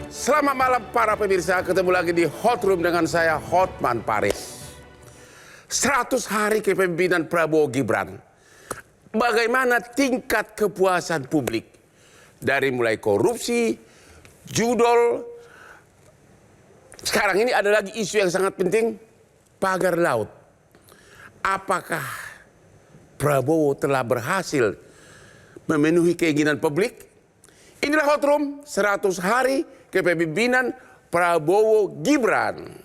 Selamat malam para pemirsa, ketemu lagi di Hot Room dengan saya Hotman Paris. 100 hari kepemimpinan Prabowo Gibran. Bagaimana tingkat kepuasan publik? Dari mulai korupsi, judol. Sekarang ini ada lagi isu yang sangat penting, pagar laut. Apakah Prabowo telah berhasil memenuhi keinginan publik? Inilah Hot Room 100 hari kepemimpinan Prabowo Gibran.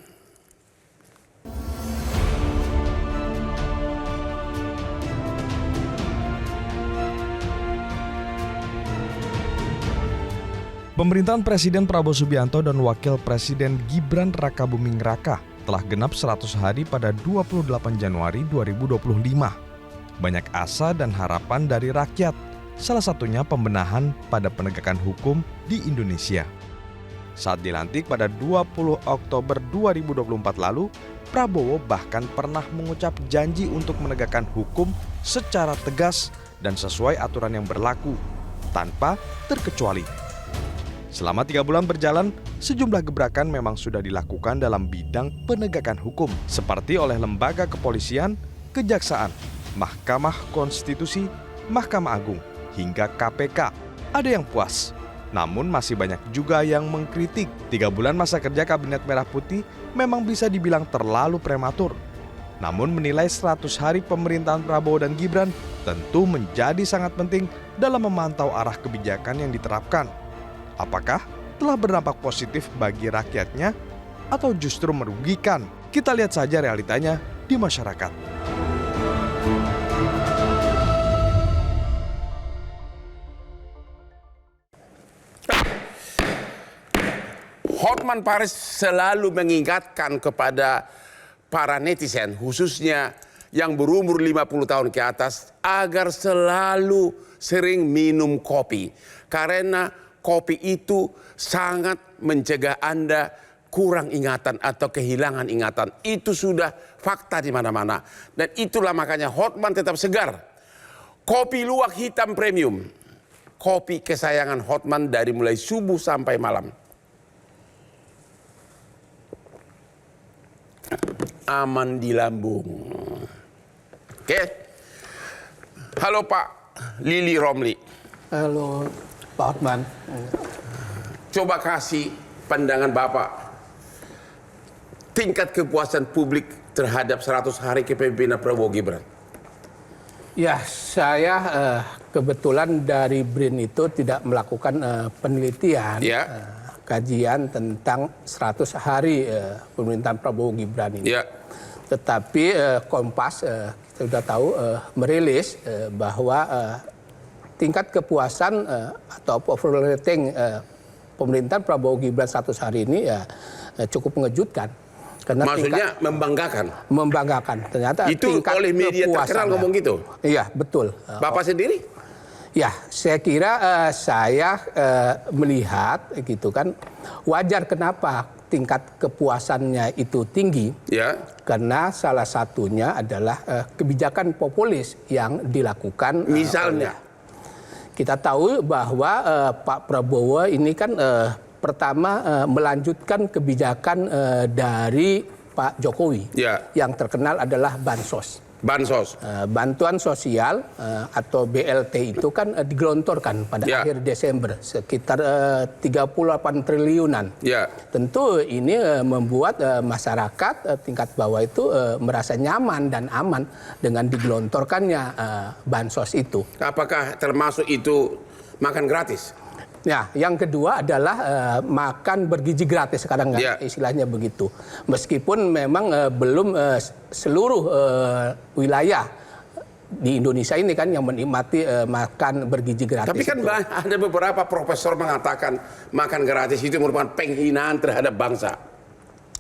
Pemerintahan Presiden Prabowo Subianto dan Wakil Presiden Gibran Rakabuming Raka telah genap 100 hari pada 28 Januari 2025. Banyak asa dan harapan dari rakyat, salah satunya pembenahan pada penegakan hukum di Indonesia. Saat dilantik pada 20 Oktober 2024 lalu, Prabowo bahkan pernah mengucap janji untuk menegakkan hukum secara tegas dan sesuai aturan yang berlaku, tanpa terkecuali. Selama 3 bulan berjalan, sejumlah gebrakan memang sudah dilakukan dalam bidang penegakan hukum, seperti oleh lembaga kepolisian, kejaksaan, Mahkamah Konstitusi, Mahkamah Agung, hingga KPK. Ada yang puas, namun masih banyak juga yang mengkritik. 3 bulan masa kerja Kabinet Merah Putih memang bisa dibilang terlalu prematur. Namun menilai 100 hari pemerintahan Prabowo dan Gibran tentu menjadi sangat penting dalam memantau arah kebijakan yang diterapkan. Apakah telah berdampak positif bagi rakyatnya atau justru merugikan? Kita lihat saja realitanya di masyarakat. Hotman Paris selalu mengingatkan kepada para netizen, khususnya yang berumur 50 tahun ke atas, agar selalu sering minum kopi. Karena kopi itu sangat mencegah Anda kurang ingatan atau kehilangan ingatan. Itu sudah fakta di mana-mana. Dan itulah makanya Hotman tetap segar. Kopi luwak hitam premium. Kopi kesayangan Hotman dari mulai subuh sampai malam. Aman di lambung. Oke. Halo Pak Lili Romli. Halo Pak Hotman. Coba kasih pandangan Bapak. Tingkat kepuasan publik terhadap 100 hari kepemimpinan Prabowo Gibran. Ya, saya kebetulan dari BRIN itu tidak melakukan penelitian, Ya. Kajian tentang 100 hari pemerintahan Prabowo Gibran ini. Ya. Tetapi Kompas kita sudah tahu merilis bahwa tingkat kepuasan atau approval rating pemerintahan Prabowo Gibran 100 hari ini cukup mengejutkan. Karena maksudnya membanggakan. Membanggakan. Ternyata itu tingkat oleh media terkenal ngomong gitu. Iya, betul. Bapak sendiri? Ya, saya kira saya melihat gitu kan, wajar kenapa tingkat kepuasannya itu tinggi. Ya. Karena salah satunya adalah kebijakan populis yang dilakukan. Misalnya, kita tahu bahwa Pak Prabowo ini kan pertama melanjutkan kebijakan dari Pak Jokowi. Ya. Yang terkenal adalah bansos. Bansos. Bantuan sosial atau BLT itu kan digelontorkan pada akhir Desember sekitar 38 triliunan. Ya. Tentu ini membuat masyarakat tingkat bawah itu merasa nyaman dan aman dengan digelontorkannya bansos itu. Apakah termasuk itu makan gratis? Nah, yang kedua adalah makan bergizi gratis sekarang istilahnya begitu. Meskipun memang belum seluruh wilayah di Indonesia ini kan yang menikmati makan bergizi gratis. Tapi kan ada beberapa profesor mengatakan makan gratis itu merupakan penghinaan terhadap bangsa.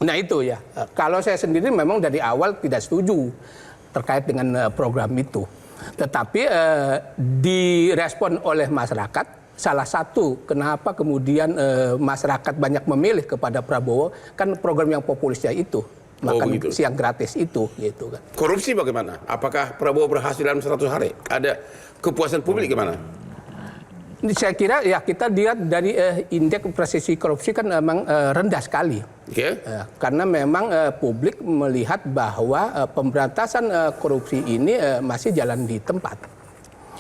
Nah itu ya. Kalau saya sendiri memang dari awal tidak setuju terkait dengan program itu. Tetapi direspon oleh masyarakat. Salah satu kenapa kemudian masyarakat banyak memilih kepada Prabowo kan program yang populisnya itu, makan siang gratis itu, gitu kan. Korupsi bagaimana? Apakah Prabowo berhasil dalam 100 hari? Ada kepuasan publik gimana? Saya kira ya kita lihat dari indeks persepsi korupsi kan memang rendah sekali. Karena memang publik melihat bahwa pemberantasan korupsi ini masih jalan di tempat.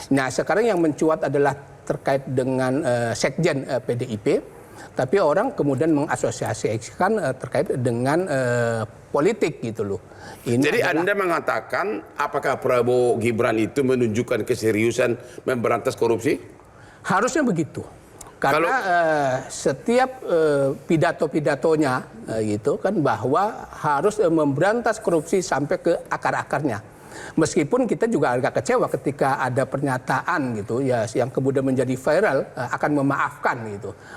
Nah sekarang yang mencuat adalah terkait dengan sekjen PDIP, tapi orang kemudian mengasosiasikan terkait dengan politik gitu loh. Jadi Anda mengatakan apakah Prabowo Gibran itu menunjukkan keseriusan memberantas korupsi? Harusnya begitu, karena setiap pidato-pidatonya gitu kan bahwa harus memberantas korupsi sampai ke akar-akarnya. Meskipun kita juga agak kecewa ketika ada pernyataan gitu ya yang kemudian menjadi viral akan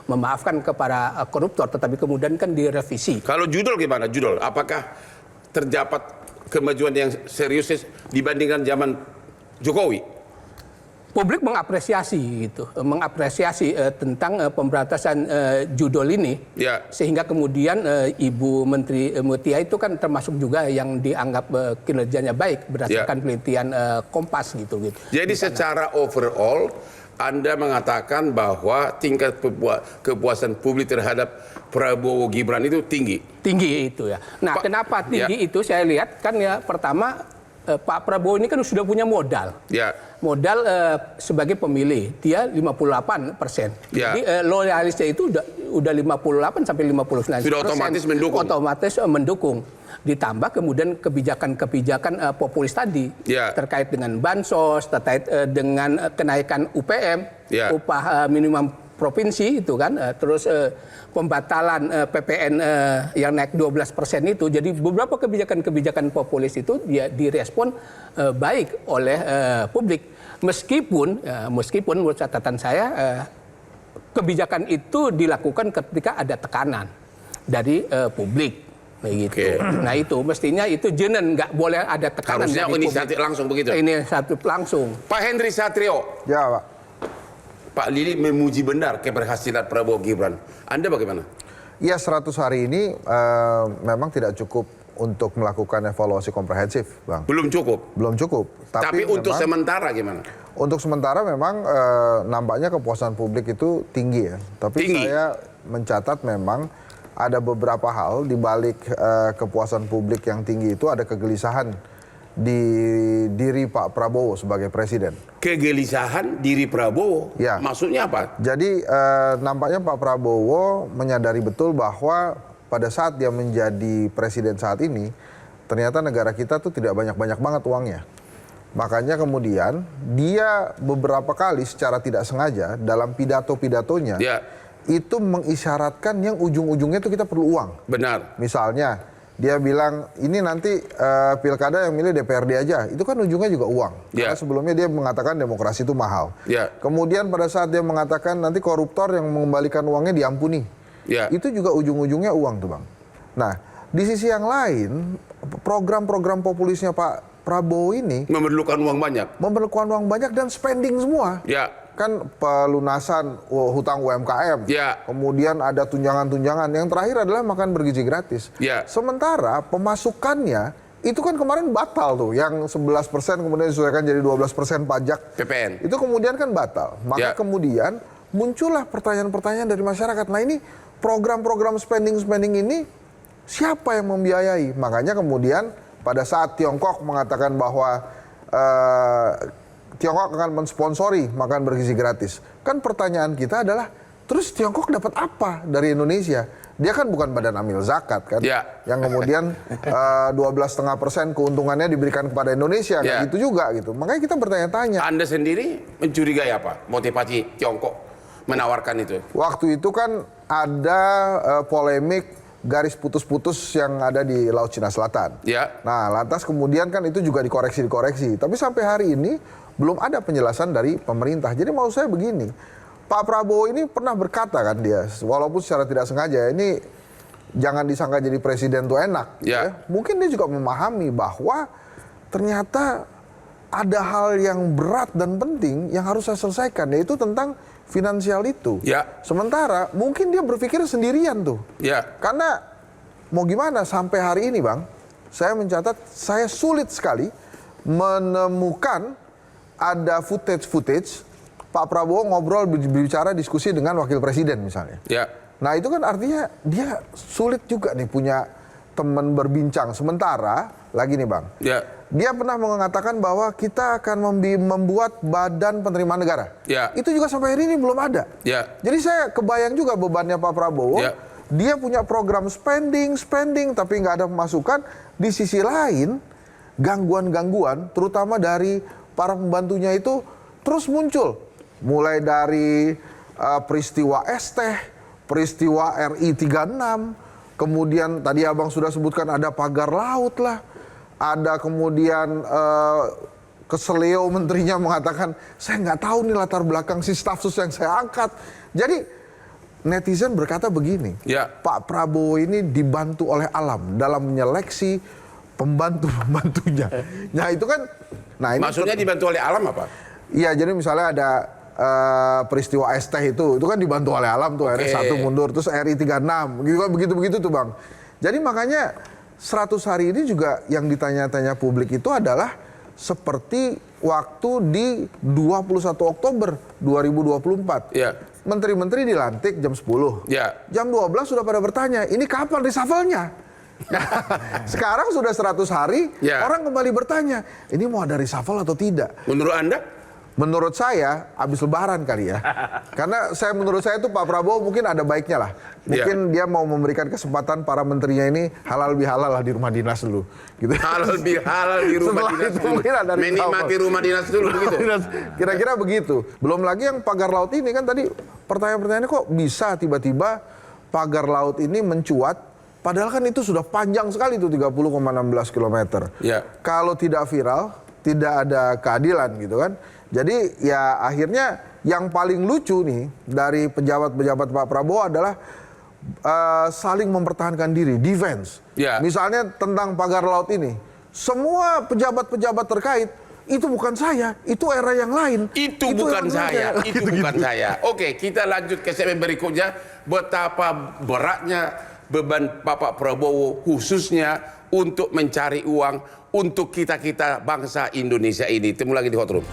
memaafkan kepada koruptor, tetapi kemudian kan direvisi. Kalau judul gimana judul? Apakah terdapat kemajuan yang serius dibandingkan zaman Jokowi? Publik mengapresiasi tentang pemberantasan judul ini, sehingga kemudian Ibu Menteri Mutia itu kan termasuk juga yang dianggap kinerjanya baik berdasarkan penelitian Kompas gitu. Jadi secara overall Anda mengatakan bahwa tingkat kepuasan publik terhadap Prabowo Gibran itu tinggi. Tinggi itu ya. Nah, kenapa tinggi itu saya lihat kan ya pertama Pak Prabowo ini kan sudah punya modal. Modal sebagai pemilih dia 58%. Jadi loyalisnya itu udah 58 sampai 59%. Sudah otomatis mendukung. Ditambah kemudian kebijakan-kebijakan populis tadi terkait dengan bansos, terkait dengan kenaikan UPM, upah minimum provinsi itu kan, terus pembatalan PPN yang naik 12% itu. Jadi beberapa kebijakan-kebijakan populis itu dia direspon baik oleh publik. Meskipun menurut catatan saya kebijakan itu dilakukan ketika ada tekanan dari publik. Begitu. Nah itu mestinya itu jenen nggak boleh ada tekanan. Harusnya inisiatif langsung begitu. Inisiatif langsung. Pak Henry Satrio. Ya Pak. Pak Lili memuji benar keberhasilan Prabowo Gibran. Anda bagaimana? Ya 100 hari ini memang tidak cukup untuk melakukan evaluasi komprehensif, Bang. Belum cukup? Belum cukup. Tapi untuk sementara gimana? Untuk sementara memang nampaknya kepuasan publik itu tinggi ya. Tapi saya mencatat memang ada beberapa hal di balik kepuasan publik yang tinggi itu ada kegelisahan di diri Pak Prabowo sebagai presiden. Kegelisahan diri Prabowo? Ya. Maksudnya apa? Jadi nampaknya Pak Prabowo menyadari betul bahwa pada saat dia menjadi presiden saat ini, ternyata negara kita tuh tidak banyak-banyak banget uangnya. Makanya kemudian dia beberapa kali secara tidak sengaja dalam pidato-pidatonya itu mengisyaratkan yang ujung-ujungnya tuh kita perlu uang. Benar. Misalnya dia bilang ini nanti pilkada yang milih DPRD aja, itu kan ujungnya juga uang. Karena sebelumnya dia mengatakan demokrasi itu mahal. Kemudian pada saat dia mengatakan nanti koruptor yang mengembalikan uangnya diampuni, itu juga ujung-ujungnya uang tuh Bang. Nah di sisi yang lain program-program populisnya Pak Prabowo ini memerlukan uang banyak. Memerlukan uang banyak dan spending semua. Kan pelunasan hutang UMKM. Kemudian ada tunjangan-tunjangan. Yang terakhir adalah makan bergizi gratis. Sementara pemasukannya itu kan kemarin batal tuh. Yang 11% kemudian disesuaikan jadi 12% pajak PPN. Itu kemudian kan batal. Maka kemudian muncullah pertanyaan-pertanyaan dari masyarakat. Nah ini program-program spending ini siapa yang membiayai? Makanya kemudian pada saat Tiongkok mengatakan bahwa Tiongkok akan mensponsori makan bergizi gratis. Kan pertanyaan kita adalah, terus Tiongkok dapat apa dari Indonesia? Dia kan bukan badan amil zakat kan? Yang kemudian 12,5% keuntungannya diberikan kepada Indonesia. Kayak gitu juga gitu. Makanya kita bertanya-tanya. Anda sendiri mencurigai apa motivasi Tiongkok menawarkan itu? Waktu itu kan ada polemik garis putus-putus yang ada di Laut Cina Selatan. Nah, lantas kemudian kan itu juga dikoreksi. Tapi sampai hari ini belum ada penjelasan dari pemerintah. Jadi mau saya begini, Pak Prabowo ini pernah berkata kan dia, walaupun secara tidak sengaja, ini jangan disangka jadi presiden tuh enak. Mungkin dia juga memahami bahwa ternyata ada hal yang berat dan penting yang harus saya selesaikan, yaitu tentang finansial itu. Sementara mungkin dia berpikir sendirian tuh. Karena mau gimana sampai hari ini Bang, saya mencatat saya sulit sekali menemukan ada footage Pak Prabowo ngobrol bicara diskusi dengan wakil presiden misalnya. Ya. Nah itu kan artinya dia sulit juga nih punya teman berbincang. Sementara lagi nih Bang, dia pernah mengatakan bahwa kita akan membuat badan penerimaan negara. Itu juga sampai hari ini belum ada. Jadi saya kebayang juga bebannya Pak Prabowo. Dia punya program spending, tapi nggak ada pemasukan. Di sisi lain, gangguan-gangguan, terutama dari para pembantunya itu terus muncul. Mulai dari peristiwa Esteh, peristiwa RI 36, kemudian tadi Abang sudah sebutkan ada pagar laut lah. Ada kemudian keseleo menterinya mengatakan, saya nggak tahu nih latar belakang si staf sus yang saya angkat. Jadi netizen berkata begini, Pak Prabowo ini dibantu oleh alam dalam menyeleksi pembantu-pembantunya. Nah itu kan, nah ini maksudnya dibantu oleh alam apa? Iya, jadi misalnya ada peristiwa Esteh itu kan dibantu oleh alam tuh, RI 1 mundur, terus RI 36, begitu tuh Bang. Jadi makanya 100 hari ini juga yang ditanya-tanya publik itu adalah seperti waktu di 21 Oktober 2024. Menteri-menteri dilantik jam 10. Jam 12 sudah pada bertanya, ini kapan reshuffle-nya? Sekarang sudah 100 hari, orang kembali bertanya, ini mau ada reshuffle atau tidak? Menurut Anda? Menurut saya, habis lebaran kali ya. Karena menurut saya itu Pak Prabowo mungkin ada baiknya lah. Mungkin dia mau memberikan kesempatan para menterinya ini halal bihalal lah di rumah dinas dulu. Gitu. Halal bihalal di rumah dinas dulu. Menikmati rumah dinas dulu begitu. Kira-kira begitu. Belum lagi yang pagar laut ini kan tadi pertanyaan-pertanyaannya kok bisa tiba-tiba pagar laut ini mencuat. Padahal kan itu sudah panjang sekali itu 30,16 km. Kalau tidak viral, tidak ada keadilan gitu kan. Jadi ya akhirnya yang paling lucu nih dari pejabat-pejabat Pak Prabowo adalah saling mempertahankan diri, defense. Misalnya tentang pagar laut ini, semua pejabat-pejabat terkait, itu bukan saya, itu era yang lain. Itu bukan saya, itu bukan saya. Oke, kita lanjut ke segmen berikutnya. Betapa beratnya beban Bapak Prabowo khususnya untuk mencari uang untuk kita-kita bangsa Indonesia ini. Temu lagi di Hot Room.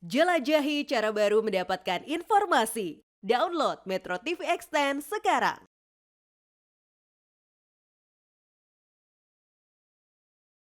Jelajahi cara baru mendapatkan informasi. Download Metro TV Extend sekarang.